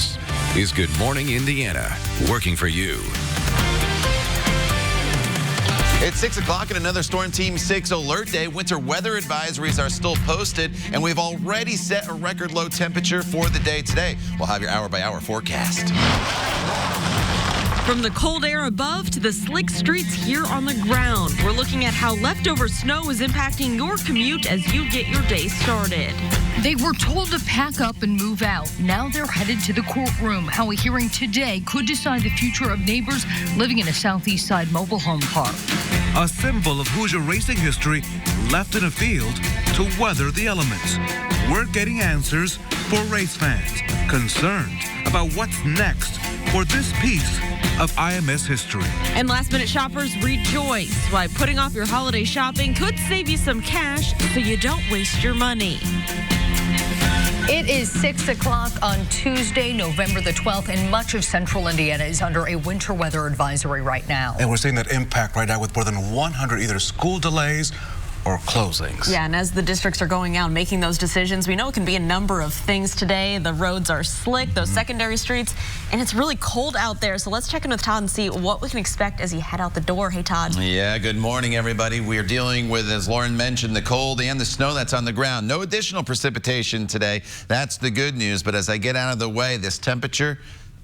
This is Good Morning Indiana, working for you. It's 6 o'clock and another Storm Team 6 alert day. Winter weather advisories are still posted, and we've already set a record low temperature for the day today. We'll have your hour-by-hour forecast. From the cold air above to the slick streets here on the ground, we're looking at how leftover snow is impacting your commute as you get your day started. They were told to pack up and move out. Now they're headed to the courtroom. How a hearing today could decide the future of neighbors living in a Southeast Side mobile home park. A symbol of Hoosier racing history left in a field to weather the elements. We're getting answers for race fans concerned about what's next for this piece of IMS history. And last-minute shoppers rejoice. Why putting off your holiday shopping could save you some cash so you don't waste your money. It is 6 o'clock on Tuesday, November the 12th, and much of central Indiana is under a winter weather advisory right now. And we're seeing that impact right now with more than 100 either school delays or closings. Yeah, and as the districts are going out and making those decisions, we know it can be a number of things today. The roads are slick, those secondary streets, and it's really cold out there. So let's check in with Todd and see what we can expect as you head out the door. Hey, Todd. Yeah, good morning, everybody. We are dealing with, as Lauren mentioned, the cold and the snow that's on the ground. No additional precipitation today. That's the good news. But as I get out of the way, this temperature,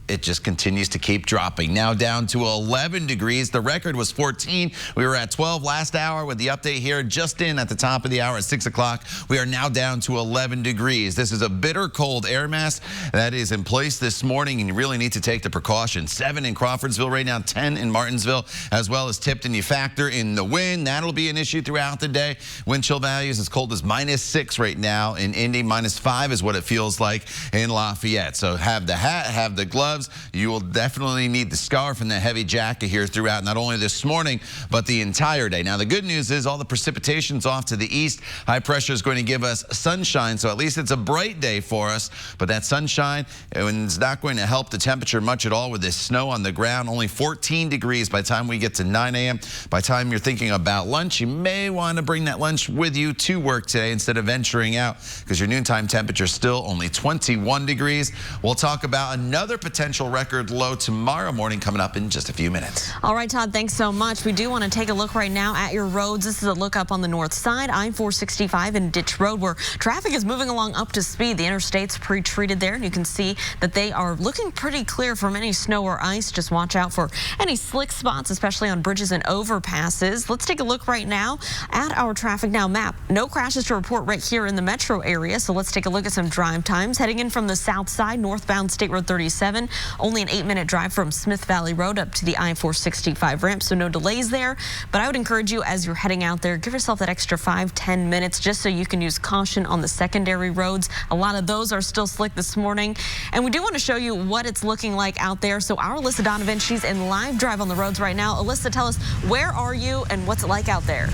it just continues to keep dropping. Now down to 11 degrees. The record was 14. We were at 12 last hour with the update here just in at the top of the hour at 6 o'clock. We are now down to 11 degrees. This is a bitter cold air mass that is in place this morning, and you really need to take the precautions. 7 in Crawfordsville right now, 10 in Martinsville, as well as Tipton. You factor in the wind. That'll be an issue throughout the day. Wind chill values as cold as -6 right now in Indy. -5 is what it feels like in Lafayette. So have the hat, have the gloves. You will definitely need the scarf and the heavy jacket here throughout, not only this morning, but the entire day. Now, the good news is all the precipitation's off to the east. High pressure is going to give us sunshine, so at least it's a bright day for us. But that sunshine is not going to help the temperature much at all with this snow on the ground. Only 14 degrees by the time we get to 9 a.m. By the time you're thinking about lunch, you may want to bring that lunch with you to work today instead of venturing out, because your noontime temperature is still only 21 degrees. We'll talk about another potential record low tomorrow morning coming up in just a few minutes. All right, Todd, thanks so much. We do want to take a look right now at your roads. This is a look up on the north side, I-465 and Ditch Road, where traffic is moving along up to speed. The interstate's pre-treated there, and you can see that they are looking pretty clear from any snow or ice. Just watch out for any slick spots, especially on bridges and overpasses. Let's take a look right now at our traffic now map. No crashes to report right here in the metro area, so let's take a look at some drive times. Heading in from the south side, northbound State Road 37, only an 8-minute drive from Smith Valley Road up to the I-465 ramp, so no delays there. But I would encourage you, as you're heading out there, give yourself that extra 5-10 minutes just so you can use caution on the secondary roads. A lot of those are still slick this morning. And we do want to show you what it's looking like out there. So our Alyssa Donovan, she's in live drive on the roads right now. Alyssa, tell us, where are you and what's it like out there?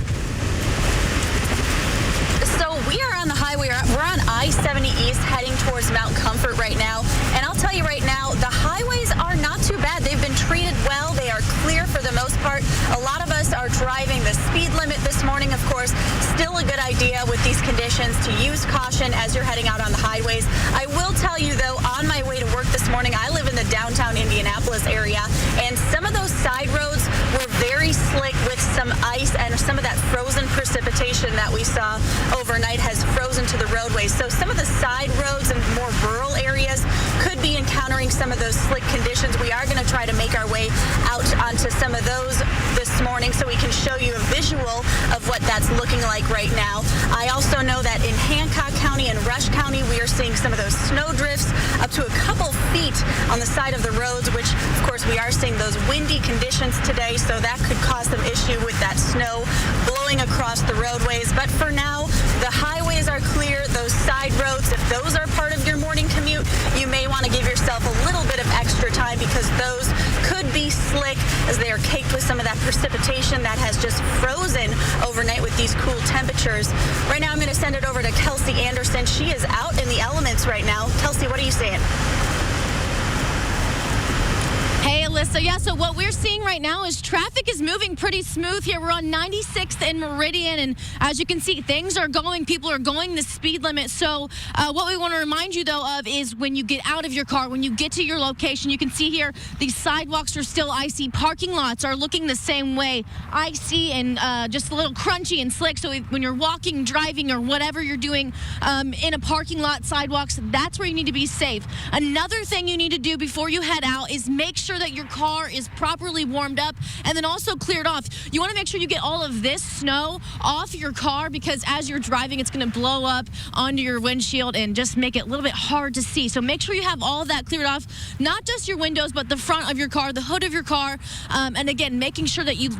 So we are on the highway. We're on I-70 East heading towards Mount Comfort right now. And I'll tell you right now, the highways are not too bad. They've been treated well. They are clear for the most part. A lot of us are driving the speed limit this morning, of course. Still a good idea with these conditions to use caution as you're heading out on the highways. I will tell you, though, on my way to work this morning, I live in the downtown Indianapolis area, and some of those side roads were very slick with some ice, and some of that frozen precipitation that we saw overnight has frozen to the roadways. So some of the side roads and more rural areas could be encountering some of those slick conditions. We are going to try to make our way out onto some of those this morning so we can show you a visual of what that's looking like right now. I also know that in Hancock County and Rush County, we are seeing some of those snow drifts up to a couple feet on the side of the roads, which, of course, we are seeing those windy conditions today, so that could cause some issue with that snow blowing across the roadways. But for now, the highways are clear. Those side roads, if those are part of your morning commute, you may want to give yourself a little bit of extra time, because those could be slick as they are caked with some of that precipitation that has just frozen overnight with these cool temperatures. Right now, I'm going to send it over to Kelsey Anderson. She is out in the elements right now. Kelsey, what are you saying? Hey, Alyssa. Yeah, so what we're seeing right now is traffic is moving pretty smooth here. We're on 96th and Meridian, and as you can see, things are going. People are going the speed limit. So what we want to remind you, though, of is when you get out of your car, when you get to your location, you can see here these sidewalks are still icy. Parking lots are looking the same way, icy and just a little crunchy and slick. So when you're walking, driving, or whatever you're doing in a parking lot, sidewalks, that's where you need to be safe. Another thing you need to do before you head out is make sure that your car is properly warmed up and then also cleared off. You want to make sure you get all of this snow off your car, because as you're driving, it's going to blow up onto your windshield and just make it a little bit hard to see. So make sure you have all of that cleared off, not just your windows, but the front of your car, the hood of your car. And again, making sure that you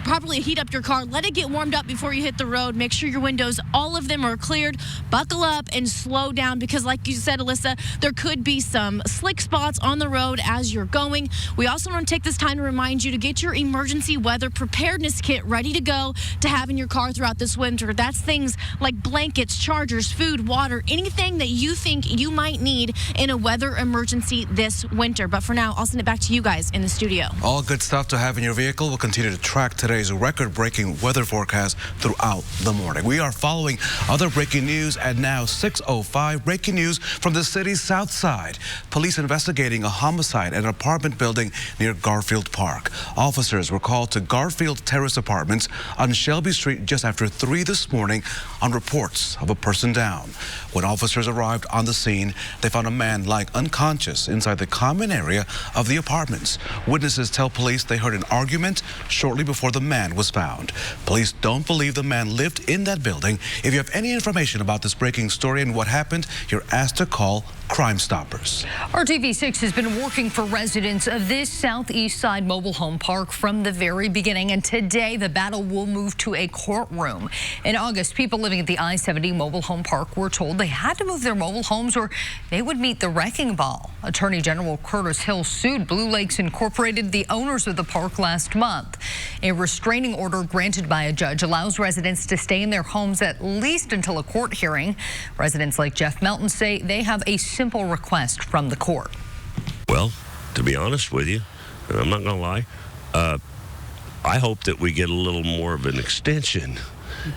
properly heat up your car. Let it get warmed up before you hit the road. Make sure your windows, all of them, are cleared. Buckle up and slow down, because like you said, Alyssa, there could be some slick spots on the road as you're going. We also want to take this time to remind you to get your emergency weather preparedness kit ready to go to have in your car throughout this winter. That's things like blankets, chargers, food, water, anything that you think you might need in a weather emergency this winter. But for now, I'll send it back to you guys in the studio. All good stuff to have in your vehicle. We'll continue to track today's record-breaking weather forecast throughout the morning. We are following other breaking news at now 6:05. Breaking news from the city's south side. Police investigating a homicide at an apartment building near Garfield Park. Officers were called to Garfield Terrace Apartments on Shelby Street just after 3 this morning on reports of a person down. When officers arrived on the scene, they found a man lying unconscious inside the common area of the apartments. Witnesses tell police they heard an argument shortly before the man was found. Police don't believe the man lived in that building. If you have any information about this breaking story and what happened, you're asked to call Crime Stoppers. RTV6 has been working for residents of this southeast side mobile home park from the very beginning, and today the battle will move to a courtroom. In August, people living at the I-70 mobile home park were told they had to move their mobile homes or they would meet the wrecking ball. Attorney General Curtis Hill sued Blue Lakes Incorporated, the owners of the park, last month. A restraining order granted by a judge allows residents to stay in their homes at least until a court hearing. Residents like Jeff Melton say they have a simple request from the court. Well, to be honest with you, and I'm not going to lie, I hope that we get a little more of an extension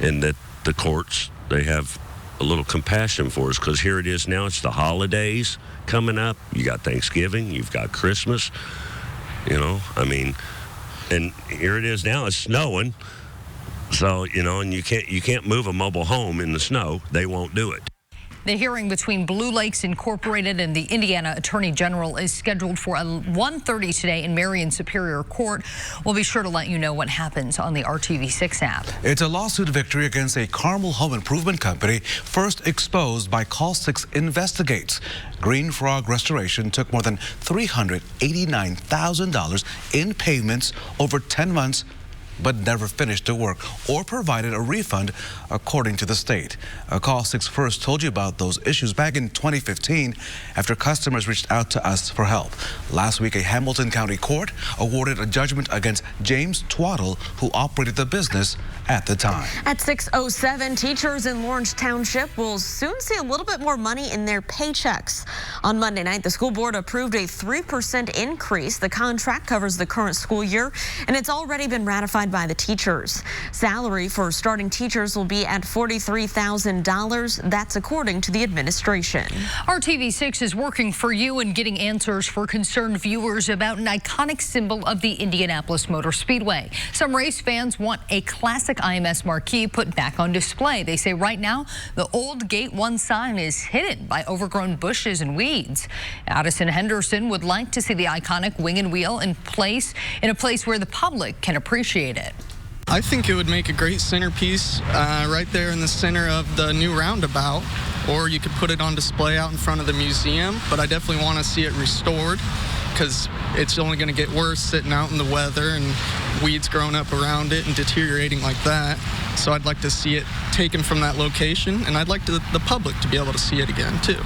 and that the courts, they have a little compassion for us, because here it is now. It's the holidays coming up. You got Thanksgiving, you've got Christmas, you know, I mean, and here it is now. It's snowing. So, you know, and you can't move a mobile home in the snow. They won't do it. The hearing between Blue Lakes Incorporated and the Indiana Attorney General is scheduled for 1:30 today in Marion Superior Court. We'll be sure to let you know what happens on the RTV6 app. It's a lawsuit victory against a Carmel home improvement company first exposed by Call 6 Investigates. Green Frog Restoration took more than $389,000 in payments over 10 months, but never finished the work or provided a refund, according to the state. Call 6 first told you about those issues back in 2015 after customers reached out to us for help. Last week, a Hamilton County court awarded a judgment against James Twaddle, who operated the business at the time. At 6:07, teachers in Lawrence Township will soon see a little bit more money in their paychecks. On Monday night, the school board approved a 3% increase. The contract covers the current school year, and it's already been ratified by the teachers. Salary for starting teachers will be at $43,000. That's according to the administration. RTV6 is working for you and getting answers for concerned viewers about an iconic symbol of the Indianapolis Motor Speedway. Some race fans want a classic IMS marquee put back on display. They say right now the old Gate 1 sign is hidden by overgrown bushes and weeds. Addison Henderson would like to see the iconic wing and wheel in a place where the public can appreciate it. I think it would make a great centerpiece right there in the center of the new roundabout, or you could put it on display out in front of the museum, but I definitely want to see it restored because it's only going to get worse sitting out in the weather and weeds growing up around it and deteriorating like that. So I'd like to see it taken from that location, and I'd like the public to be able to see it again too.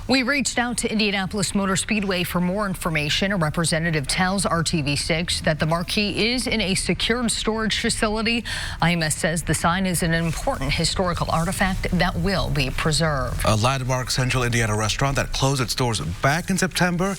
We reached out to Indianapolis Motor Speedway for more information. A representative tells RTV6 that the marquee is in a secured storage facility. IMS says the sign is an important historical artifact that will be preserved. A landmark Central Indiana restaurant that closed its doors back in September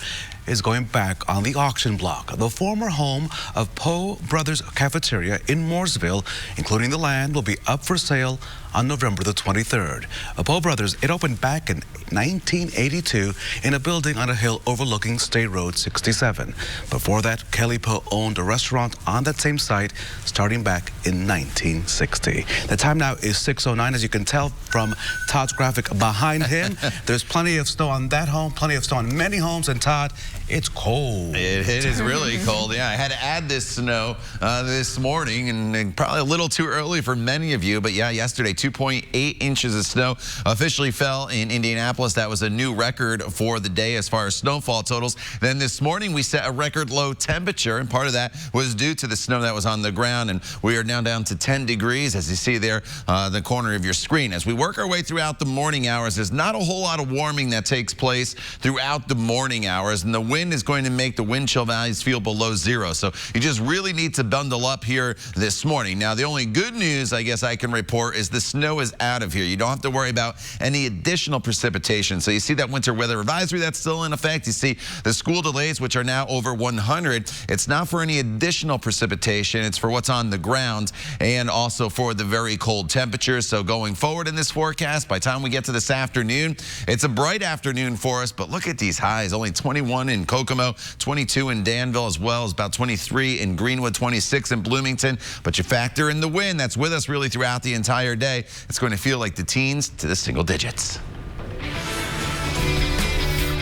is going back on the auction block. The former home of Poe Brothers Cafeteria in Mooresville, including the land, will be up for sale on November the 23rd. Poe Brothers, it opened back in 1982 in a building on a hill overlooking State Road 67. Before that, Kelly Poe owned a restaurant on that same site starting back in 1960. The time now is 6:09. As you can tell from Todd's graphic behind him, there's plenty of snow on that home, plenty of snow on many homes. And Todd, it's cold. It is really cold. Yeah, I had to add this snow this morning, and probably a little too early for many of you. But yeah, yesterday, 2.8 inches of snow officially fell in Indianapolis. That was a new record for the day as far as snowfall totals. Then this morning, we set a record low temperature, and part of that was due to the snow that was on the ground. And we are now down to 10 degrees, as you see there, the corner of your screen. As we work our way throughout the morning hours, there's not a whole lot of warming that takes place throughout the morning hours, and the wind is going to make the wind chill values feel below zero. So you just really need to bundle up here this morning. Now, the only good news I guess I can report is the snow is out of here. You don't have to worry about any additional precipitation. So you see that winter weather advisory that's still in effect. You see the school delays, which are now over 100. It's not for any additional precipitation. It's for what's on the ground and also for the very cold temperatures. So going forward in this forecast, by the time we get to this afternoon, it's a bright afternoon for us, but look at these highs. Only 21 in Kokomo, 22 in Danville, as well as about 23 in Greenwood, 26 in Bloomington. But you factor in the wind that's with us really throughout the entire day, it's going to feel like the teens to the single digits.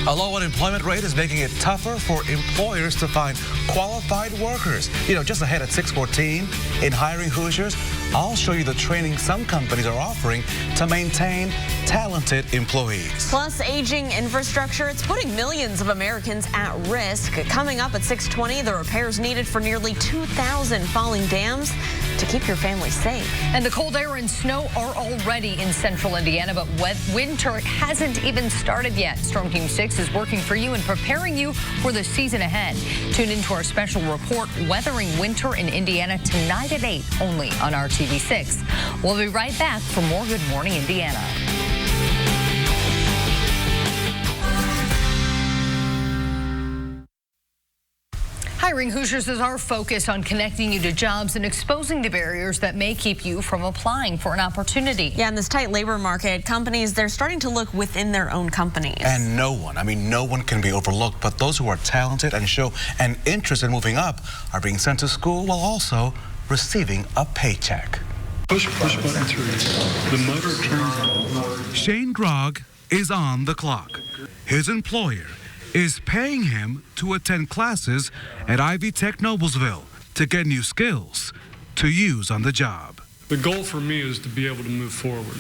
A low unemployment rate is making it tougher for employers to find qualified workers. You know, just ahead at 6:14 in Hiring Hoosiers, I'll show you the training some companies are offering to maintain talented employees. Plus, aging infrastructure, it's putting millions of Americans at risk. Coming up at 6:20, the repairs needed for nearly 2,000 falling dams to keep your family safe. And the cold air and snow are already in central Indiana, but winter hasn't even started yet. Storm Team 6 is working for you and preparing you for the season ahead. Tune into our special report, Weathering Winter in Indiana, tonight at 8, only on RTV6. We'll be right back for more Good Morning Indiana. Hiring Hoosiers is our focus on connecting you to jobs and exposing the barriers that may keep you from applying for an opportunity. Yeah, in this tight labor market, companies, they're starting to look within their own companies. And no one can be overlooked, but those who are talented and show an interest in moving up are being sent to school while also receiving a paycheck. Push button 3. The motor turns on. Shane Grogg is on the clock. His employer is paying him to attend classes at Ivy Tech Noblesville to get new skills to use on the job. The goal for me is to be able to move forward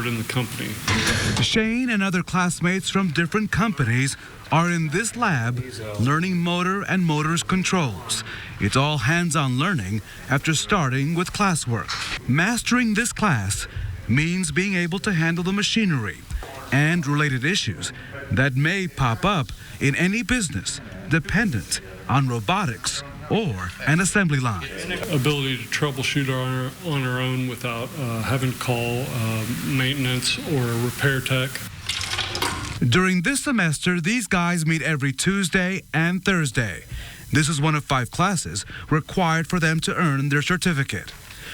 in the company. Shane and other classmates from different companies are in this lab learning motor and motors controls. It's all hands-on learning after starting with classwork. Mastering this class means being able to handle the machinery and related issues that may pop up in any business dependent on robotics or an assembly line. Ability to troubleshoot on our own without having to call maintenance or a repair tech. During this semester, these guys meet every Tuesday and Thursday. This is one of 5 classes required for them to earn their certificate.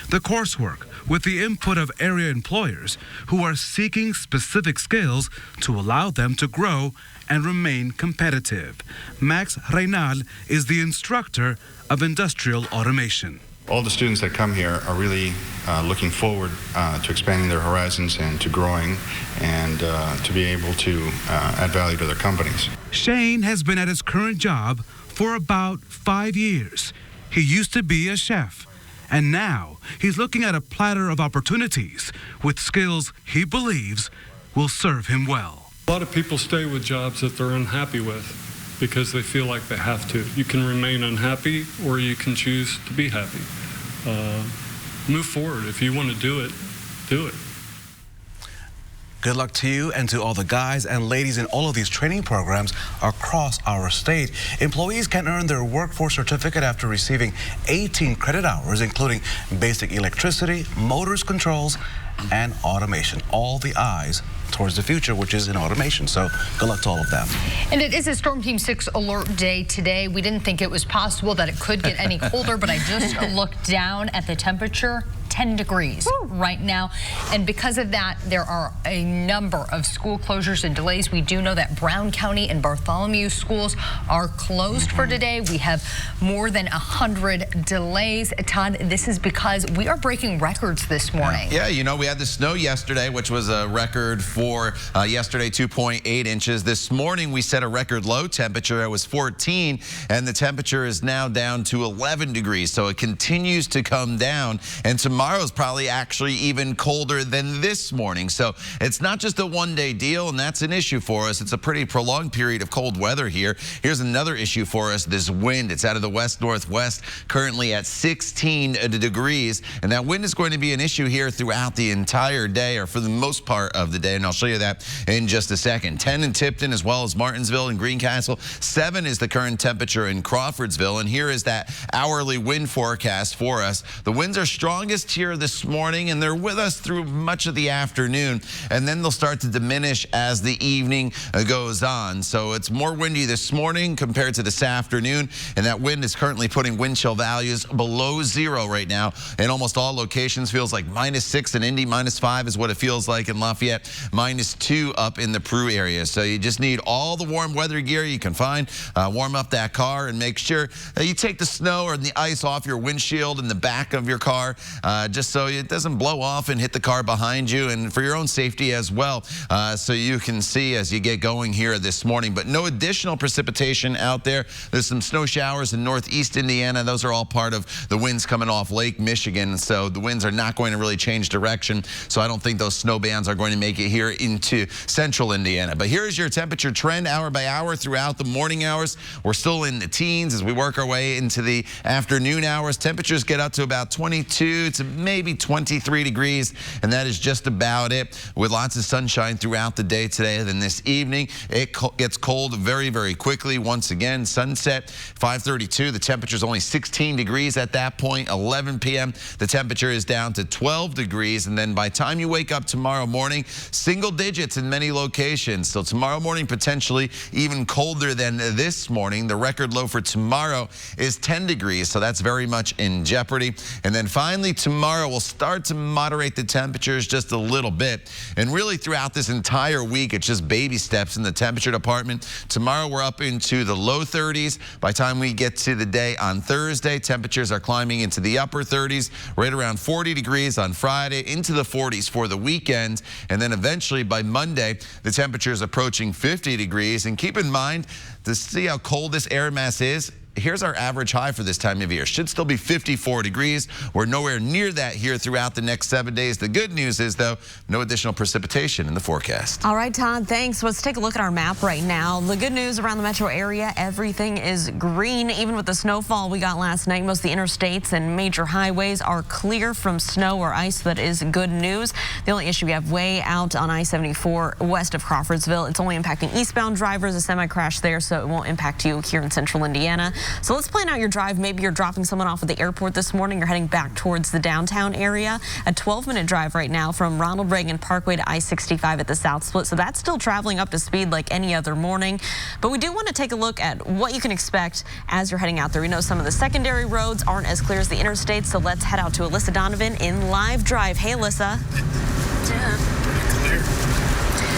The coursework with the input of area employers who are seeking specific skills to allow them to grow and remain competitive. Max Reynal is the instructor of industrial automation. All the students that come here are really looking forward to expanding their horizons and to growing and to be able to add value to their companies. Shane has been at his current job for about 5 years. He used to be a chef, and now he's looking at a platter of opportunities with skills he believes will serve him well. A lot of people stay with jobs that they're unhappy with because they feel like they have to. You can remain unhappy or you can choose to be happy. Move forward. If you want to do it, do it. Good luck to you and to all the guys and ladies in all of these training programs across our state. Employees can earn their workforce certificate after receiving 18 credit hours, including basic electricity, motors controls, and automation. All the eyes towards the future, which is in automation. So good luck to all of them. And it is a Storm Team 6 alert day today. We didn't think it was possible that it could get any colder, but I just looked down at the temperature. 10 degrees right now. And because of that, there are a number of school closures and delays. We do know that Brown County and Bartholomew schools are closed for today. We have more than 100 delays. Todd, this is because we are breaking records this morning. Yeah, you know, we had the snow yesterday, which was a record for yesterday, 2.8 inches. This morning, we set a record low temperature that was 14, and the temperature is now down to 11 degrees. So it continues to come down, and tomorrow is probably actually even colder than this morning. So it's not just a one-day deal, and that's an issue for us. It's a pretty prolonged period of cold weather here. Here's another issue for us, this wind. It's out of the west-northwest, currently at 16 degrees, and that wind is going to be an issue here throughout the entire day, or for the most part of the day, and I'll show you that in just a second. 10 in Tipton, as well as Martinsville and Greencastle. 7 is the current temperature in Crawfordsville, and here is that hourly wind forecast for us. The winds are strongest here this morning, and they're with us through much of the afternoon, and then they'll start to diminish as the evening goes on. So it's more windy this morning compared to this afternoon, and that wind is currently putting wind chill values below 0 right now in almost all locations. Feels like -6 in Indy, -5 is what it feels like in Lafayette, -2 up in the Peru area. So you just need all the warm weather gear you can find. Warm up that car and make sure that you take the snow or the ice off your windshield in the back of your car, just so it doesn't blow off and hit the car behind you, and for your own safety as well, so you can see as you get going here this morning. But no additional precipitation out there. There's some snow showers in northeast Indiana. Those are all part of the winds coming off Lake Michigan, so the winds are not going to really change direction, so I don't think those snow bands are going to make it here into central Indiana. But here's your temperature trend hour by hour throughout the morning hours. We're still in the teens as we work our way into the afternoon hours. Temperatures get up to about 22 to maybe 23 degrees, and that is just about it, with lots of sunshine throughout the day today. Then this evening, it gets cold very, very quickly. Once again, sunset, 5:32. The temperature is only 16 degrees at that point. 11 p.m., the temperature is down to 12 degrees, and then by the time you wake up tomorrow morning, single digits in many locations. So tomorrow morning, potentially even colder than this morning. The record low for tomorrow is 10 degrees, so that's very much in jeopardy. And then finally, tomorrow we'll start to moderate the temperatures just a little bit. And really throughout this entire week, it's just baby steps in the temperature department. Tomorrow we're up into the low 30s. By the time we get to the day on Thursday, temperatures are climbing into the upper 30s, right around 40 degrees on Friday, into the 40s for the weekend. And then eventually by Monday, the temperature is approaching 50 degrees. And keep in mind, to see how cold this air mass is, here's our average high for this time of year. Should still be 54 degrees. We're nowhere near that here throughout the next 7 days. The good news is, though, no additional precipitation in the forecast. All right, Todd, thanks. Let's take a look at our map right now. The good news around the metro area, everything is green. Even with the snowfall we got last night, most of the interstates and major highways are clear from snow or ice. That is good news. The only issue we have way out on I-74 west of Crawfordsville. It's only impacting eastbound drivers. A semi crash there, so it won't impact you here in central Indiana. So let's plan out your drive. Maybe you're dropping someone off at the airport this morning. You're heading back towards the downtown area. A 12-minute drive right now from Ronald Reagan Parkway to I-65 at the South Split. So that's still traveling up to speed like any other morning. But we do want to take a look at what you can expect as you're heading out there. We know some of the secondary roads aren't as clear as the interstates. So let's head out to Alyssa Donovan in live drive. Hey, Alyssa.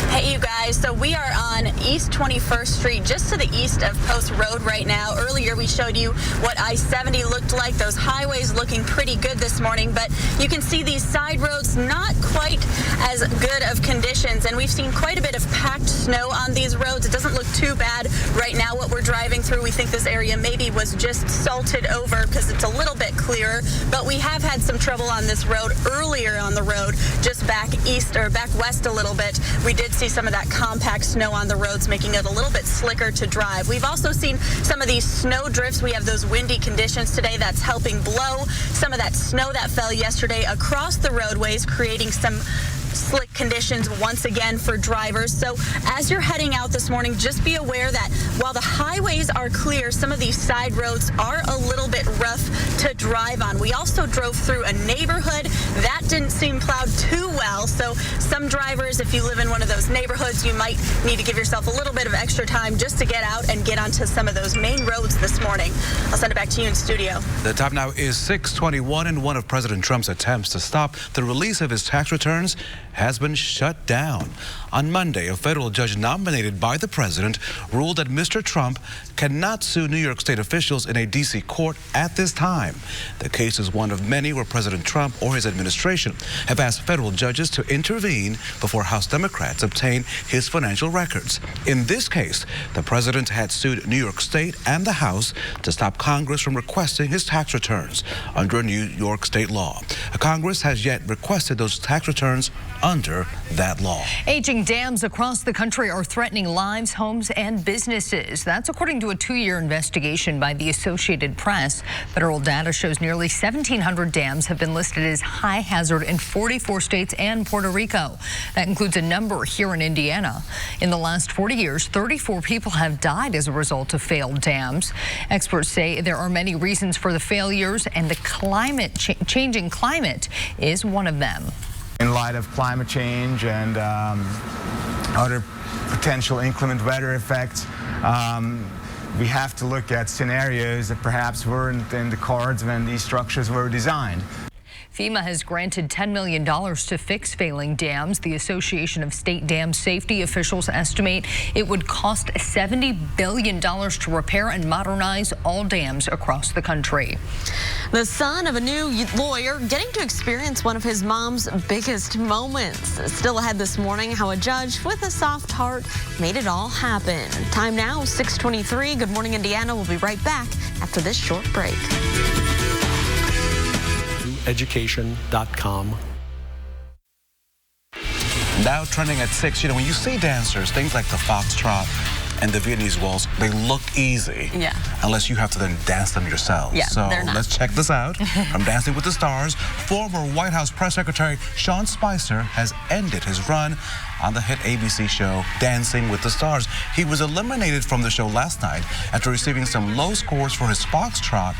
Hey, you guys. So we are on East 21st Street, just to the east of Post Road right now. Earlier, we showed you what I-70 looked like. Those highways looking pretty good this morning, but you can see these side roads not quite as good of conditions, and we've seen quite a bit of packed snow on these roads. It doesn't look too bad right now what we're driving through. We think this area maybe was just salted over because it's a little bit clearer, but we have had some trouble on this road earlier on the road, just back east or back west a little bit. We did see some of that compact snow on the roads, making it a little bit slicker to drive. We've also seen some of these snow drifts. We have those windy conditions today that's helping blow some of that snow that fell yesterday across the roadways, creating some slick conditions once again for drivers. So as you're heading out this morning, just be aware that while the highways are clear, some of these side roads are a little bit rough to drive on. We also drove through a neighborhood. That that didn't seem plowed too well. So some drivers, if you live in one of those neighborhoods, you might need to give yourself a little bit of extra time just to get out and get onto some of those main roads this morning. I'll send it back to you in studio. The time now is 6:21, and one of President Trump's attempts to stop the release of his tax returns has been shut down. On Monday, a federal judge nominated by the president ruled that Mr. Trump cannot sue New York State officials in a D.C. court at this time. The case is one of many where President Trump or his administration have asked federal judges to intervene before House Democrats obtain his financial records. In this case, the president had sued New York State and the House to stop Congress from requesting his tax returns under a New York State law. Congress has yet requested those tax returns under that law. Aging dams across the country are threatening lives, homes, and businesses. That's according to a 2-year investigation by the Associated Press. Federal data shows nearly 1,700 dams have been listed as high hazard in 44 states and Puerto Rico. That includes a number here in Indiana. In the last 40 years, 34 people have died as a result of failed dams. Experts say there are many reasons for the failures, and the changing climate is one of them. In light of climate change and other potential inclement weather effects, we have to look at scenarios that perhaps weren't in the cards when these structures were designed. FEMA has granted $10 million to fix failing dams. The Association of State Dam Safety officials estimate it would cost $70 billion to repair and modernize all dams across the country. The son of a new lawyer getting to experience one of his mom's biggest moments. Still ahead this morning, how a judge with a soft heart made it all happen. Time now, 6:23. Good morning, Indiana. We'll be right back after this short break. Education.com. Now trending at 6, when you see dancers, things like the foxtrot and the Viennese waltz, they look easy. Yeah. Unless you have to then dance them yourself. Yeah, so they're not. Let's check this out. From Dancing with the Stars, former White House Press Secretary Sean Spicer has ended his run on the hit ABC show Dancing with the Stars. He was eliminated from the show last night after receiving some low scores for his foxtrot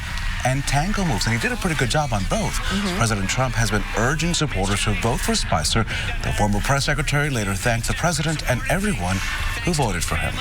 and tango moves, and he did a pretty good job on both. President Trump has been urging supporters to vote for Spicer. The former press secretary later thanked the president and everyone who voted for him.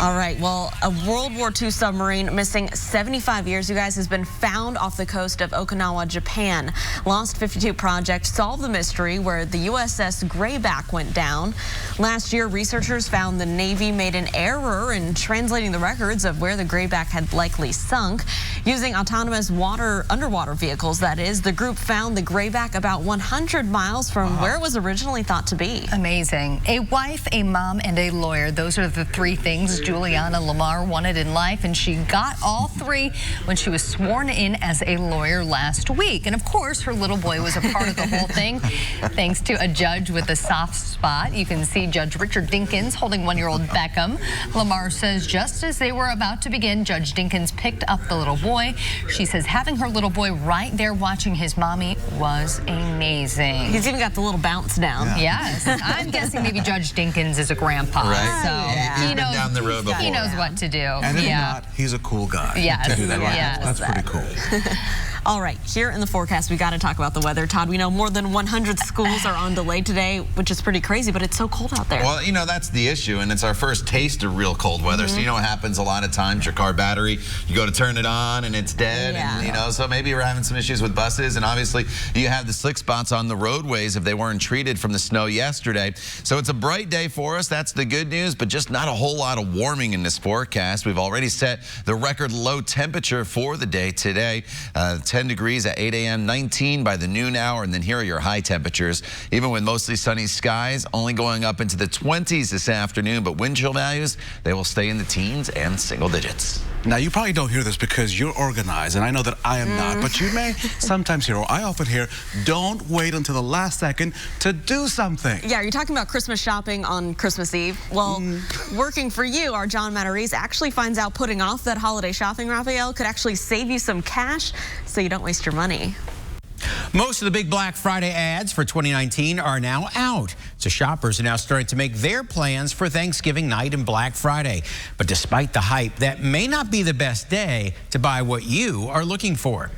All right, well, a World War II submarine missing 75 years, you guys, has been found off the coast of Okinawa, Japan. Lost 52 Project solved the mystery where the USS Grayback went down. Last year, researchers found the Navy made an error in translating the records of where the Grayback had likely sunk. Using autonomous underwater vehicles, that is, the group found the Grayback about 100 miles from where it was originally thought to be. Amazing. A wife, a mom, and a lawyer. Those are the 3 things Juliana Lamar wanted in life, and she got all 3 when she was sworn in as a lawyer last week. And of course, her little boy was a part of the whole thing, thanks to a judge with a soft spot. You can see Judge Richard Dinkins holding 1-year-old Beckham. Lamar says just as they were about to begin, Judge Dinkins picked up the little boy. She says having her little boy right there watching his mommy was amazing. He's even got the little bounce down. Yeah. Yes. I'm guessing maybe Judge Dinkins is a grandpa. Right. So He's been down the road before. He knows what to do. And if not, he's a cool guy. Yes. To do that. Yes. That's pretty cool. All right, here in the forecast, we got to talk about the weather. Todd, we know more than 100 schools are on delay today, which is pretty crazy, but it's so cold out there. Well, that's the issue, and it's our first taste of real cold weather. So you know what happens a lot of times, your car battery, you go to turn it on and it's dead. Yeah. And so maybe you're having some issues with buses, and obviously you have the slick spots on the roadways if they weren't treated from the snow yesterday. So it's a bright day for us. That's the good news, but just not a whole lot of warming in this forecast. We've already set the record low temperature for the day today, 10 degrees at 8 a.m., 19 by the noon hour, and then here are your high temperatures. Even with mostly sunny skies, only going up into the 20s this afternoon, but wind chill values, they will stay in the teens and single digits. Now, you probably don't hear this because you're organized, and I know that I am not, but you may sometimes hear, or I often hear, don't wait until the last second to do something. Yeah, you're talking about Christmas shopping on Christmas Eve. Well, working for you, our John Matarese actually finds out putting off that holiday shopping, Raphael, could actually save you some cash so you don't waste your money. Most of the big Black Friday ads for 2019 are now out, so shoppers are now starting to make their plans for Thanksgiving night and Black Friday. But despite the hype, that may not be the best day to buy what you are looking for.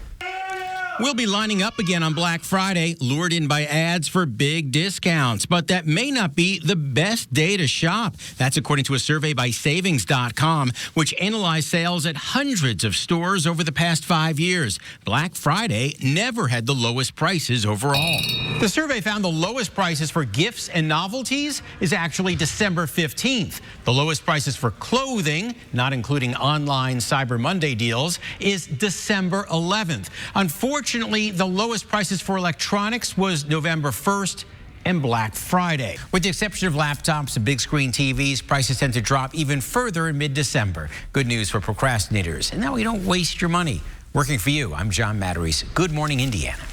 We'll be lining up again on Black Friday, lured in by ads for big discounts. But that may not be the best day to shop. That's according to a survey by Savings.com, which analyzed sales at hundreds of stores over the past 5 years. Black Friday never had the lowest prices overall. The survey found the lowest prices for gifts and novelties is actually December 15th. The lowest prices for clothing, not including online Cyber Monday deals, is December 11th. Unfortunately, the lowest prices for electronics was November 1st and Black Friday. With the exception of laptops and big screen TVs, prices tend to drop even further in mid-December. Good news for procrastinators. And now you don't waste your money. Working for you, I'm John Matteries. Good morning, Indiana.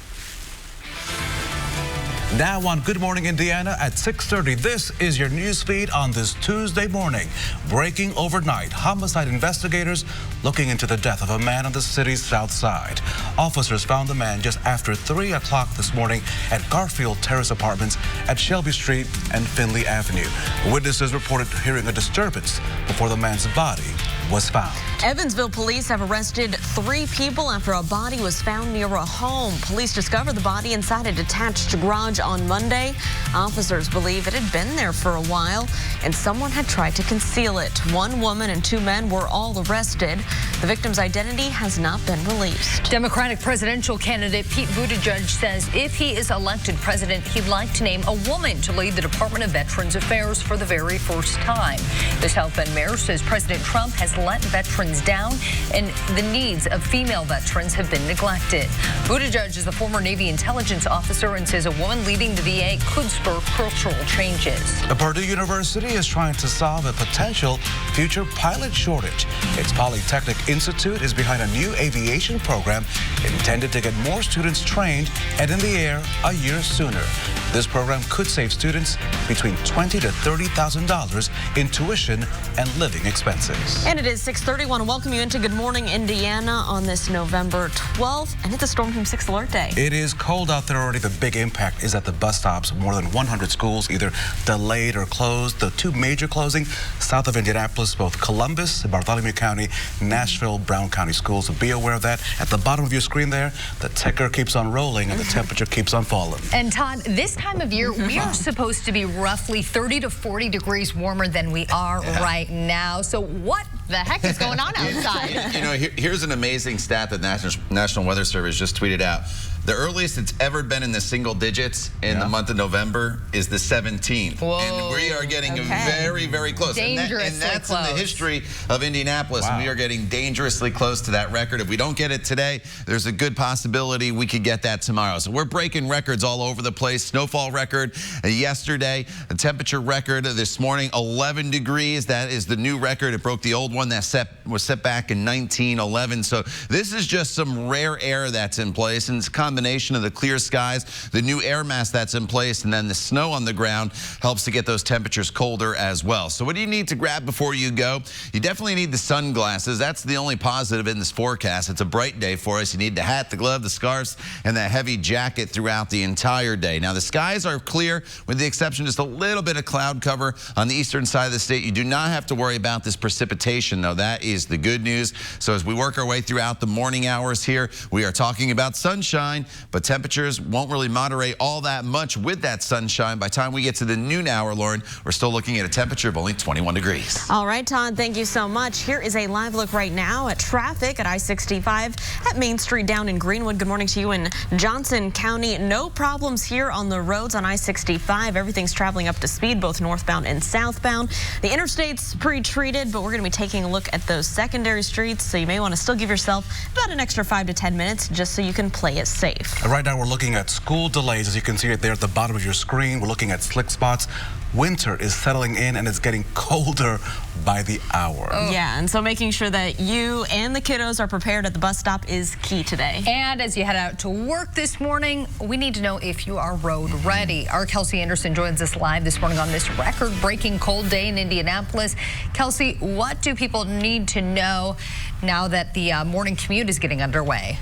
Now on Good Morning Indiana at 6:30, this is your news feed on this Tuesday morning. Breaking overnight, homicide investigators looking into the death of a man on the city's south side. Officers found the man just after 3 o'clock this morning at Garfield Terrace Apartments at Shelby Street and Finley Avenue. Witnesses reported hearing a disturbance before the man's body was found. Evansville police have arrested 3 people after a body was found near a home. Police discovered the body inside a detached garage on Monday. Officers believe it had been there for a while and someone had tried to conceal it. 1 woman and 2 men were all arrested. The victim's identity has not been released. Democratic presidential candidate Pete Buttigieg says if he is elected president, he'd like to name a woman to lead the Department of Veterans Affairs for the very first time. The South Bend mayor says President Trump has let veterans down and the needs of female veterans have been neglected. Buttigieg is the former Navy intelligence officer and says a woman leading the VA could spur cultural changes. Purdue University is trying to solve a potential future pilot shortage. Its Polytechnic Institute is behind a new aviation program intended to get more students trained and in the air a year sooner. This program could save students between $20,000 to $30,000 in tuition and living expenses. And it is 6:30. I want to welcome you into Good Morning Indiana on this November 12th, and it's a Storm Team 6 alert day. It is cold out there already. The big impact is at the bus stops. More than 100 schools either delayed or closed. The 2 major closing south of Indianapolis, both Columbus, Bartholomew County, Nashville, Brown County schools. So be aware of that. At the bottom of your screen there, the ticker keeps on rolling and the temperature keeps on falling. And Todd, this time of year, we are supposed to be roughly 30 to 40 degrees warmer than we are right now. So what the heck is going on outside? You know, here's an amazing stat that National Weather Service just tweeted out. The earliest it's ever been in the single digits in the month of November is the 17th. Whoa. And we are getting very, very close. Dangerously and that's close. in the history of Indianapolis. Wow. And we are getting dangerously close to that record. If we don't get it today, there's a good possibility we could get that tomorrow. So we're breaking records all over the place. Snowfall record yesterday. A temperature record this morning, 11 degrees. That is the new record. It broke the old one that was set back in 1911. So this is just some rare air that's in place. And it's a combination of the clear skies, the new air mass that's in place, and then the snow on the ground helps to get those temperatures colder as well. So what do you need to grab before you go? You definitely need the sunglasses. That's the only positive in this forecast. It's a bright day for us. You need the hat, the glove, the scarves, and that heavy jacket throughout the entire day. Now, the skies are clear with the exception of just a little bit of cloud cover on the eastern side of the state. You do not have to worry about this precipitation, though. That is the good news. So as we work our way throughout the morning hours here, we are talking about sunshine, but temperatures won't really moderate all that much with that sunshine. By the time we get to the noon hour, Lauren, we're still looking at a temperature of only 21 degrees. All right, Todd, thank you so much. Here is a live look right now at traffic at I-65 at Main Street down in Greenwood. Good morning to you in Johnson County. No problems here on the roads on I-65. Everything's traveling up to speed, both northbound and southbound. The interstate's pre-treated, but we're going to be taking a look at those secondary streets, so you may want to still give yourself about an extra 5 to 10 minutes just so you can play it safe. Right now we're looking at school delays. As you can see it there at the bottom of your screen, we're looking at slick spots. Winter is settling in and it's getting colder by the hour. Yeah, and so making sure that you and the kiddos are prepared at the bus stop is key today. And as you head out to work this morning, we need to know if you are road ready. Our Kelsey Anderson joins us live this morning on this record-breaking cold day in Indianapolis. Kelsey, what do people need to know now that the morning commute is getting underway?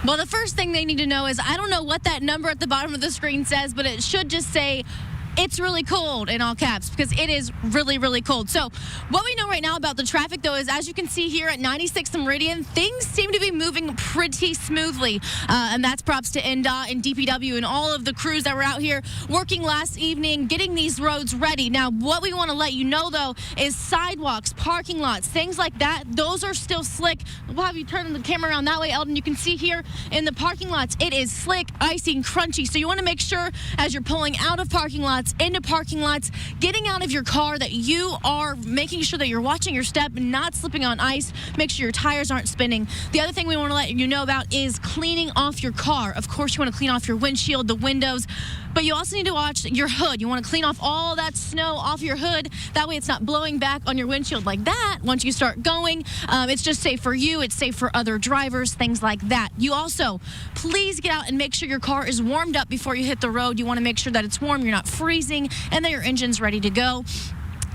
Well, the first thing they need to know is, I don't know what that number at the bottom of the screen says, but it should just say it's really cold in all caps because it is really, really cold. So what we know right now about the traffic, though, is as you can see here at 96th and Meridian, things seem to be moving pretty smoothly. And that's props to NDOT and DPW and all of the crews that were out here working last evening, getting these roads ready. Now, what we want to let you know, though, is sidewalks, parking lots, things like that, those are still slick. We'll have you turn the camera around that way, Eldon. You can see here in the parking lots, it is slick, icy, and crunchy. So you want to make sure as you're pulling out of parking lots, into parking lots, getting out of your car, that you are making sure that you're watching your step, not slipping on ice. Make sure your tires aren't spinning. The other thing we want to let you know about is cleaning off your car. Of course, you want to clean off your windshield, the windows, but you also need to watch your hood. You want to clean off all that snow off your hood. That way it's not blowing back on your windshield like that once you start going. It's just safe for you. It's safe for other drivers, things like that. You also, please get out and make sure your car is warmed up before you hit the road. You want to make sure that it's warm, you're not freezing, and that your engine's ready to go.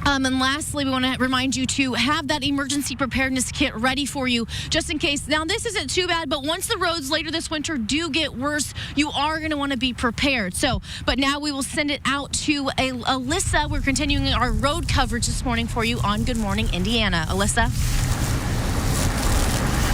And lastly, we want to remind you to have that emergency preparedness kit ready for you just in case. Now, this isn't too bad, but once the roads later this winter do get worse, you are going to want to be prepared. So, but now we will send it out to Alyssa. We're continuing our road coverage this morning for you on Good Morning Indiana. Alyssa.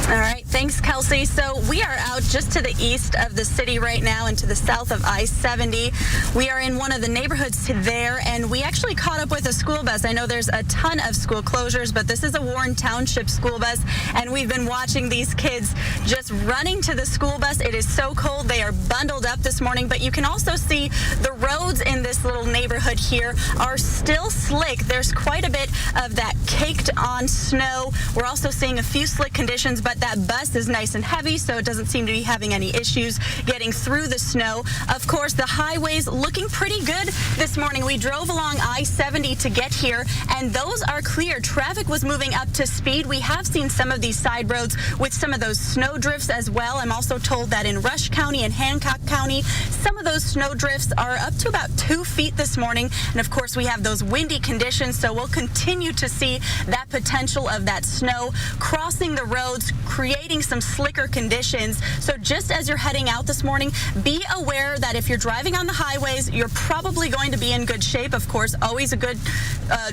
All right, thanks, Kelsey. So we are out just to the east of the city right now and to the south of I-70. We are in one of the neighborhoods there, and we actually caught up with a school bus. I know there's a ton of school closures, but this is a Warren Township school bus, and we've been watching these kids just running to the school bus. It is so cold. They are bundled up this morning, but you can also see the roads in this little neighborhood here are still slick. There's quite a bit of that caked on snow. We're also seeing a few slick conditions, but that bus is nice and heavy, so it doesn't seem to be having any issues getting through the snow. Of course, the highways looking pretty good this morning. We drove along I-70 to get here, and those are clear. Traffic was moving up to speed. We have seen some of these side roads with some of those snow drifts as well. I'm also told that in Rush County and Hancock County, some of those snow drifts are up to about 2 feet this morning. And of course, we have those windy conditions, so we'll continue to see that potential of that snow crossing the roads, creating some slicker conditions. So just as you're heading out this morning, be aware that if you're driving on the highways, you're probably going to be in good shape. Of course, always a good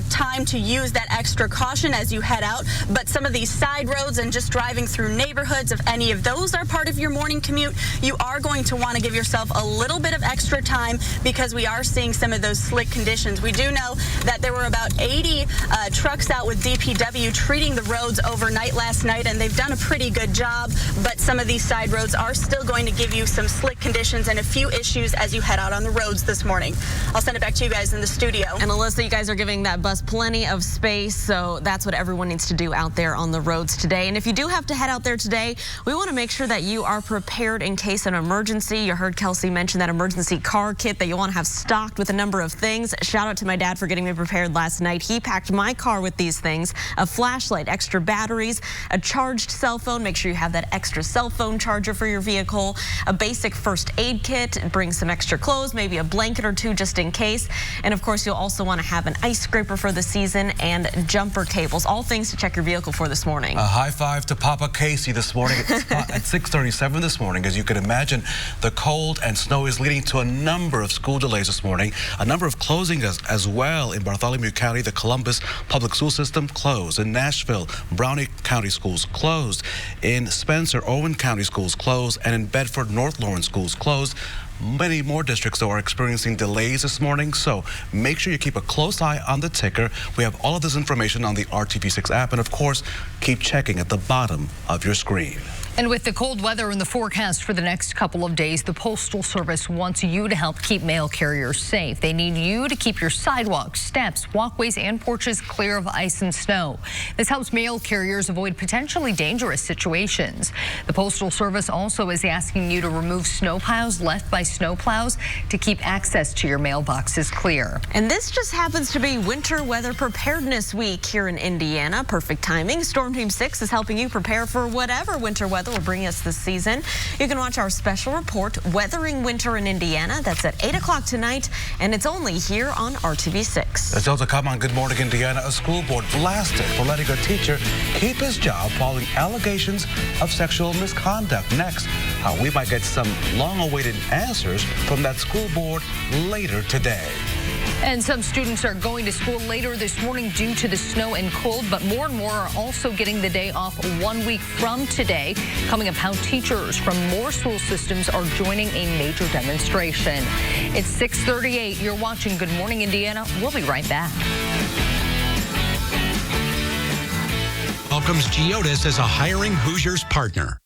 time to use that extra caution as you head out. But some of these side roads and just driving through neighborhoods, if any of those are part of your morning commute, you are going to want to give yourself a little bit of extra time because we are seeing some of those slick conditions. We do know that there were about 80 trucks out with DPW treating the roads overnight last night, and they've done a pretty good job, but some of these side roads are still going to give you some slick conditions and a few issues as you head out on the roads this morning. I'll send it back to you guys in the studio. And Alyssa, you guys are giving that bus plenty of space, so that's what everyone needs to do out there on the roads today. And if you do have to head out there today, we want to make sure that you are prepared in case of an emergency. You heard Kelsey mention that emergency car kit that you want to have stocked with a number of things. Shout out to my dad for getting me prepared last night. He packed my car with these things: a flashlight, extra batteries, a charged cell phone. Make sure you have that extra cell phone charger for your vehicle, a basic first aid kit, bring some extra clothes, maybe a blanket or two just in case. And of course, you'll also want to have an ice scraper for the season and jumper cables, all things to check your vehicle for this morning. A high five to Papa Casey this morning at 6:37 this morning. As you can imagine, the cold and snow is leading to a number of school delays this morning, a number of closings as well. In Bartholomew County, the Columbus Public School System closed. In Nashville, Brownie County schools closed. In Spencer, Owen County schools closed, and in Bedford, North Lawrence schools closed. Many more districts, though, are experiencing delays this morning, so make sure you keep a close eye on the ticker. We have all of this information on the RTV6 app, and of course, keep checking at the bottom of your screen. And with the cold weather in the forecast for the next couple of days, the Postal Service wants you to help keep mail carriers safe. They need you to keep your sidewalks, steps, walkways, and porches clear of ice and snow. This helps mail carriers avoid potentially dangerous situations. The Postal Service also is asking you to remove snow piles left by snowplows to keep access to your mailboxes clear. And this just happens to be Winter Weather Preparedness Week here in Indiana. Perfect timing. Storm Team 6 is helping you prepare for whatever winter weather will bring us this season. You can watch our special report, Weathering Winter in Indiana. That's at 8 o'clock tonight, and it's only here on RTV6. It's also come on Good Morning Indiana. A school board blasted for letting a teacher keep his job following allegations of sexual misconduct. Next, how we might get some long-awaited answers from that school board later today. And some students are going to school later this morning due to the snow and cold, but more and more are also getting the day off 1 week from today. Coming up, how teachers from more school systems are joining a major demonstration. It's 6:38. You're watching Good Morning Indiana. We'll be right back. Welcomes Geodis as a hiring Hoosiers partner.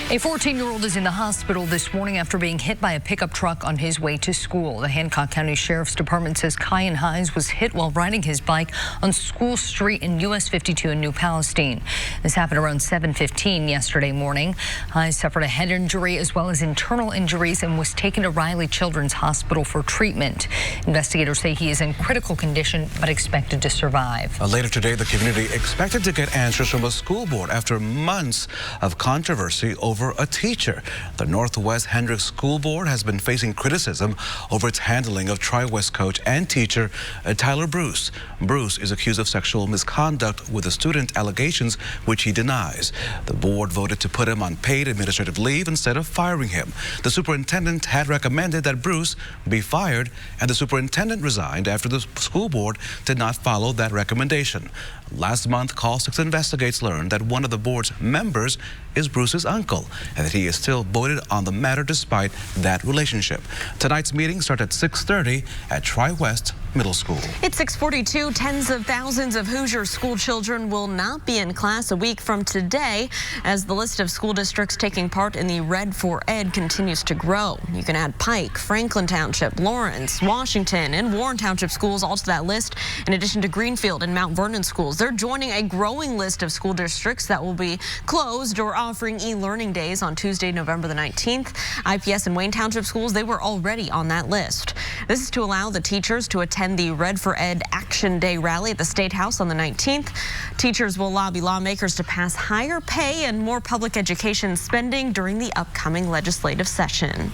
A 14-year-old is in the hospital this morning after being hit by a pickup truck on his way to school. The Hancock County Sheriff's Department says Kyan Hines was hit while riding his bike on School Street in US 52 in New Palestine. This happened around 7:15 yesterday morning. Hines suffered a head injury as well as internal injuries and was taken to Riley Children's Hospital for treatment. Investigators say he is in critical condition but expected to survive. Later today, the community expected to get answers from a school board after months of controversy over a teacher. The Northwest Hendricks School Board has been facing criticism over its handling of Tri-West coach and teacher Tyler Bruce. Bruce is accused of sexual misconduct with the student allegations, which he denies. The board voted to put him on paid administrative leave instead of firing him. The superintendent had recommended that Bruce be fired, and the superintendent resigned after the school board did not follow that recommendation. Last month, Call 6 Investigates learned that one of the board's members is Bruce's uncle and that he is still voted on the matter despite that relationship. Tonight's meeting starts at 6:30 at Tri-West Middle School. It's 6:42. Tens of thousands of Hoosier school children will not be in class a week from today as the list of school districts taking part in the Red for Ed continues to grow. You can add Pike, Franklin Township, Lawrence, Washington, and Warren Township schools all to that list, in addition to Greenfield and Mount Vernon schools. They're joining a growing list of school districts that will be closed or offering e-learning days on Tuesday, November the 19th. IPS and Wayne Township schools, they were already on that list. This is to allow the teachers to attend the Red for Ed Action Day rally at the State House on the 19th. Teachers will lobby lawmakers to pass higher pay and more public education spending during the upcoming legislative session.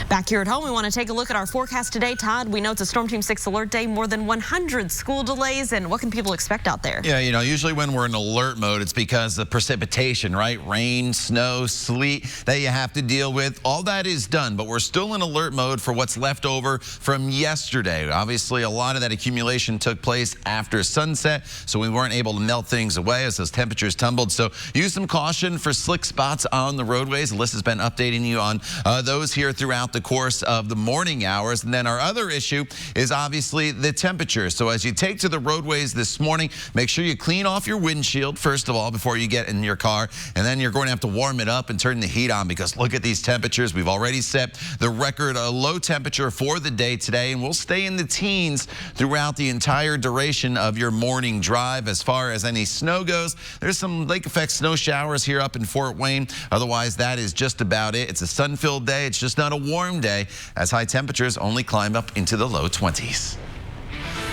Back here at home, we want to take a look at our forecast today. Todd, we know it's a Storm Team 6 alert day, more than 100 school delays, and what can people expect out there? Yeah, you know, usually when we're in alert mode, it's because of precipitation, right? Rain, snow, sleet that you have to deal with. All that is done, but we're still in alert mode for what's left over from yesterday. Obviously, a lot of that accumulation took place after sunset, so we weren't able to melt things away as those temperatures tumbled. So use some caution for slick spots on the roadways. Alyssa's been updating you on those here throughout the course of the morning hours. And then our other issue is obviously the temperature. So as you take to the roadways this morning, make sure you clean off your windshield, first of all, before you get in your car. And then you're going to have to warm it up and turn the heat on because look at these temperatures. We've already set the record low temperature for the day today, and we'll stay in the teens throughout the entire duration of your morning drive. As far as any snow goes, there's some lake effect snow showers here up in Fort Wayne. Otherwise, that is just about it. It's a sun-filled day. It's just not a warm day as high temperatures only climb up into the low 20s.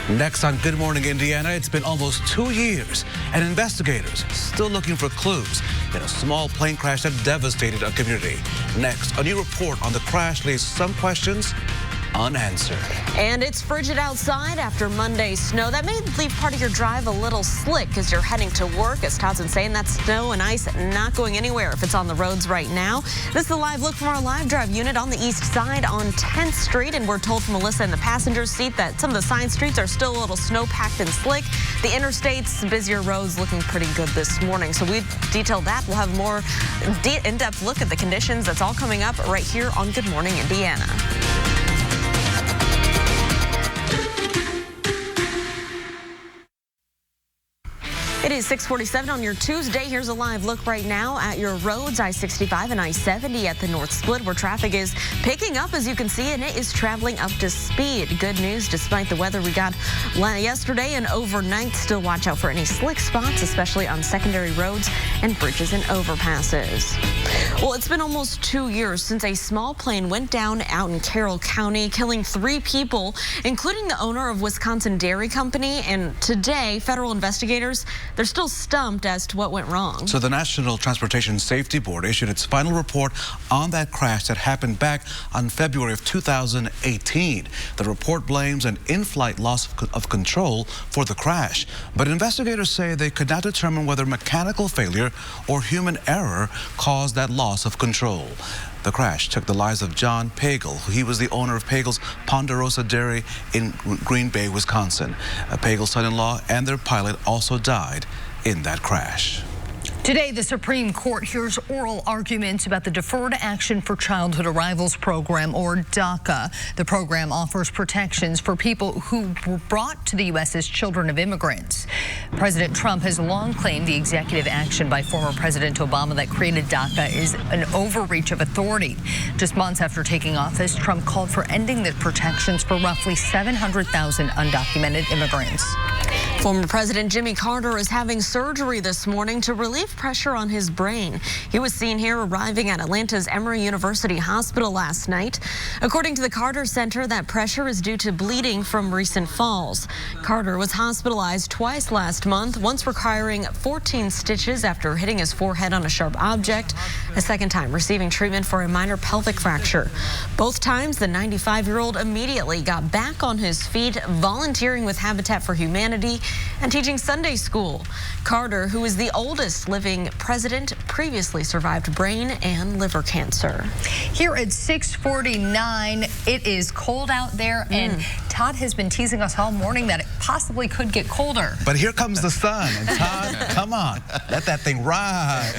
Next on Good Morning Indiana, it's been almost 2 years, and investigators still looking for clues in a small plane crash that devastated a community. Next, a new report on the crash leaves some questions unanswered. And it's frigid outside after Monday's snow. That may leave part of your drive a little slick as you're heading to work. As Todd's been saying, that snow and ice not going anywhere if it's on the roads right now. This is a live look from our live drive unit on the east side on 10th Street. And we're told from Melissa in the passenger seat that some of the side streets are still a little snow-packed and slick. The interstates, busier roads looking pretty good this morning. So we've detailed that. We'll have more in-depth look at the conditions. That's all coming up right here on Good Morning Indiana. It is 6:47 on your Tuesday. Here's a live look right now at your roads, I-65 and I-70 at the North Split, where traffic is picking up, as you can see, and it is traveling up to speed. Good news, despite the weather we got yesterday and overnight. Still watch out for any slick spots, especially on secondary roads and bridges and overpasses. Well, it's been almost 2 years since a small plane went down out in Carroll County, killing 3 people, including the owner of Wisconsin Dairy Company. And today, federal investigators, they're still stumped as to what went wrong. So the National Transportation Safety Board issued its final report on that crash that happened back on February of 2018. The report blames an in-flight loss of control for the crash. But investigators say they could not determine whether mechanical failure or human error caused that loss of control. The crash took the lives of John Pagel. He was the owner of Pagel's Ponderosa Dairy in Green Bay, Wisconsin. Pagel's son-in-law and their pilot also died in that crash. Today, the Supreme Court hears oral arguments about the Deferred Action for Childhood Arrivals program, or DACA. The program offers protections for people who were brought to the U.S. as children of immigrants. President Trump has long claimed the executive action by former President Obama that created DACA is an overreach of authority. Just months after taking office, Trump called for ending the protections for roughly 700,000 undocumented immigrants. Former President Jimmy Carter is having surgery this morning to relieve pressure on his brain. He was seen here arriving at Atlanta's Emory University Hospital last night. According to the Carter Center, that pressure is due to bleeding from recent falls. Carter was hospitalized twice last month, once requiring 14 stitches after hitting his forehead on a sharp object, a second time receiving treatment for a minor pelvic fracture. Both times, the 95-year-old immediately got back on his feet, volunteering with Habitat for Humanity and teaching Sunday school. Carter, who is the oldest living president, previously survived brain and liver cancer. Here at 6:49, it is cold out there, and Todd has been teasing us all morning that it possibly could get colder. But here comes the sun, and Todd, come on, let that thing rise.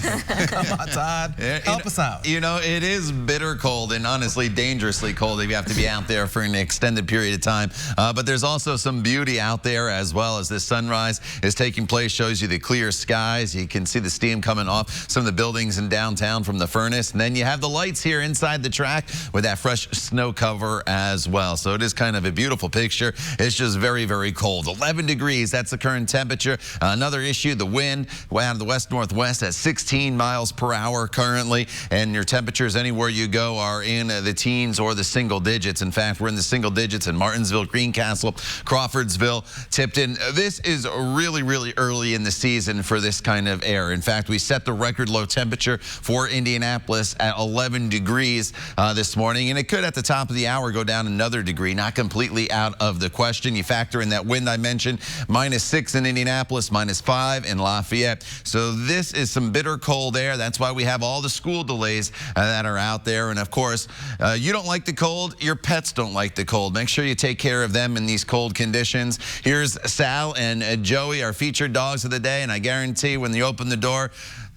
Come on, Todd, help us out. You know, it is bitter cold and honestly dangerously cold if you have to be out there for an extended period of time. But there's also some beauty out there as well as this sunrise is taking place. Shows you the clear skies. You can see the steam coming off some of the buildings in downtown from the furnace. And then you have the lights here inside the track with that fresh snow cover as well. So it is kind of a beautiful picture. It's just very, very cold. 11 degrees. That's the current temperature. Another issue, the wind out of the west-northwest at 16 miles per hour currently. And your temperatures anywhere you go are in the teens or the single digits. In fact, we're in the single digits in Martinsville, Greencastle, Crawfordsville, Tipton. This is really, really early in the season for this kind of air. In fact, we set the record low temperature for Indianapolis at 11 degrees this morning, and it could at the top of the hour go down another degree, not completely out of the question. You factor in that wind I mentioned, -6 in Indianapolis, -5 in Lafayette. So this is some bitter cold air. That's why we have all the school delays that are out there. And of course, you don't like the cold, your pets don't like the cold. Make sure you take care of them in these cold conditions. Here's Sal and Joey, our featured dogs of the day, and I guarantee when you open the door,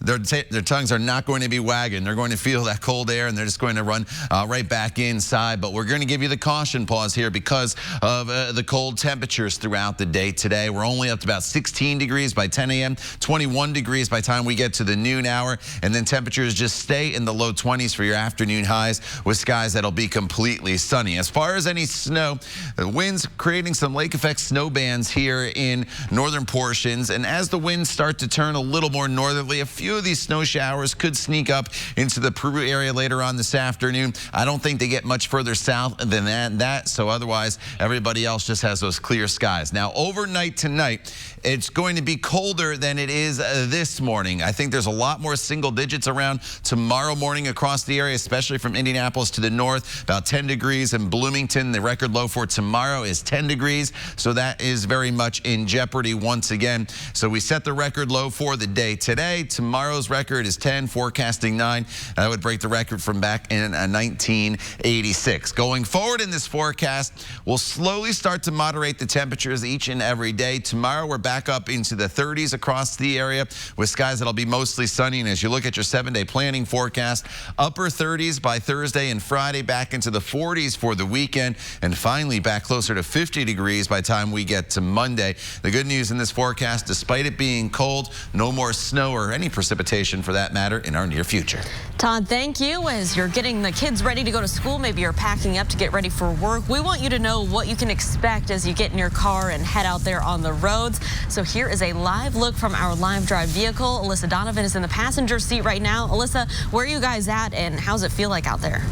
their tongues are not going to be wagging. They're going to feel that cold air, and they're just going to run right back inside. But we're going to give you the caution pause here because of the cold temperatures throughout the day today. We're only up to about 16 degrees by 10 a.m., 21 degrees by the time we get to the noon hour, and then temperatures just stay in the low 20s for your afternoon highs with skies that'll be completely sunny. As far as any snow, the winds creating some lake effect snow bands here in northern portions, and as the winds start to turn a little more northerly, a few of these snow showers could sneak up into the Peru area later on this afternoon. I don't think they get much further south than that, so otherwise everybody else just has those clear skies. Now overnight tonight, it's going to be colder than it is this morning. I think there's a lot more single digits around tomorrow morning across the area, especially from Indianapolis to the north, about 10 degrees in Bloomington. The record low for tomorrow is 10 degrees, so that is very much in jeopardy once again. So we set the record low for the day today. Tomorrow's record is 10, forecasting 9. That would break the record from back in 1986. Going forward in this forecast, we'll slowly start to moderate the temperatures each and every day. Tomorrow, we're back up into the 30s across the area with skies that'll be mostly sunny. And as you look at your 7-day planning forecast, upper 30s by Thursday and Friday, back into the 40s for the weekend, and finally back closer to 50 degrees by the time we get to Monday. The good news in this forecast, despite it being cold, no more snow or any precipitation for that matter in our near future. Todd, thank you. As you're getting the kids ready to go to school, maybe you're packing up to get ready for work, we want you to know what you can expect as you get in your car and head out there on the roads. So here is a live look from our live drive vehicle. Alyssa Donovan is in the passenger seat right now. Alyssa, where are you guys at and how's it feel like out there?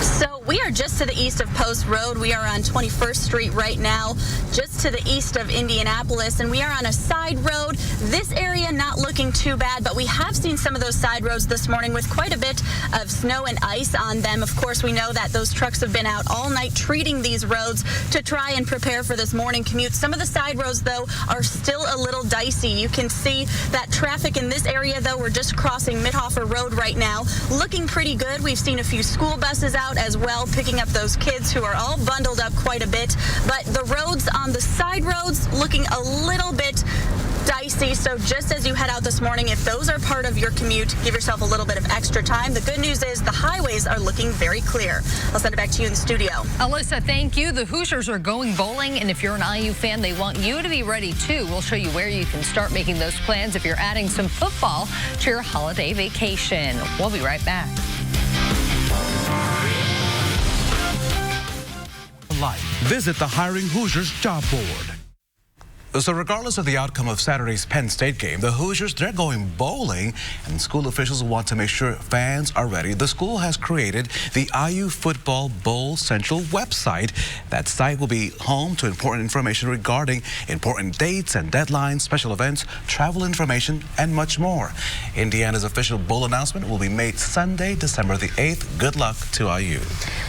So we are just to the east of Post Road. We are on 21st Street right now. Just just to the east of Indianapolis, and we are on a side road. This area not looking too bad, but we have seen some of those side roads this morning with quite a bit of snow and ice on them. Of course, we know that those trucks have been out all night treating these roads to try and prepare for this morning commute. Some of the side roads, though, are still a little dicey. You can see that traffic in this area, though. We're just crossing Midhofer Road right now. Looking pretty good. We've seen a few school buses out as well, picking up those kids who are all bundled up quite a bit. But the roads on the side roads looking a little bit dicey. So just as you head out this morning, if those are part of your commute, give yourself a little bit of extra time. The good news is the highways are looking very clear. I'll send it back to you in the studio. Alyssa, thank you. The Hoosiers are going bowling, and if you're an IU fan, they want you to be ready too. We'll show you where you can start making those plans if you're adding some football to your holiday vacation. We'll be right back. Visit the Hiring Hoosiers job board. So regardless of the outcome of Saturday's Penn State game, the Hoosiers, they're going bowling, and school officials want to make sure fans are ready. The school has created the IU Football Bowl Central website. That site will be home to important information regarding important dates and deadlines, special events, travel information, and much more. Indiana's official bowl announcement will be made Sunday, December the 8th. Good luck to IU.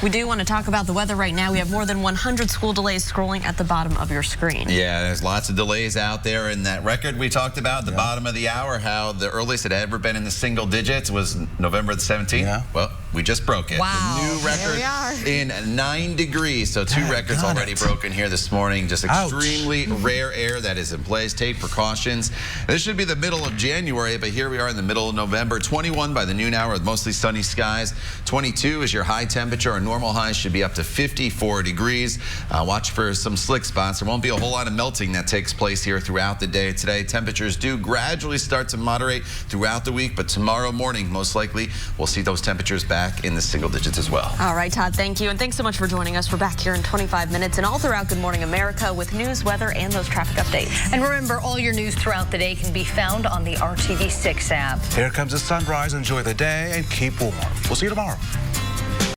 We do want to talk about the weather right now. We have more than 100 school delays scrolling at the bottom of your screen. Yeah, there's lots of delays out there, and that record we talked about, the bottom of the hour, how the earliest it had ever been in the single digits was November the 17th. Yeah. Well, we just broke it. Wow. The new record in 9 degrees. So 2 records already broken here this morning. Just extremely rare air that is in place. Take precautions. This should be the middle of January, but here we are in the middle of November. 21 by the noon hour with mostly sunny skies. 22 is your high temperature. Our normal highs should be up to 54 degrees. Watch for some slick spots. There won't be a whole lot of melting that takes place here throughout the day today. Temperatures do gradually start to moderate throughout the week, but tomorrow morning, most likely, we'll see those temperatures back in the single digits as well. All right, Todd, thank you. And thanks so much for joining us. We're back here in 25 minutes and all throughout Good Morning America with news, weather, and those traffic updates. And remember, all your news throughout the day can be found on the RTV6 app. Here comes the sunrise. Enjoy the day and keep warm. We'll see you tomorrow.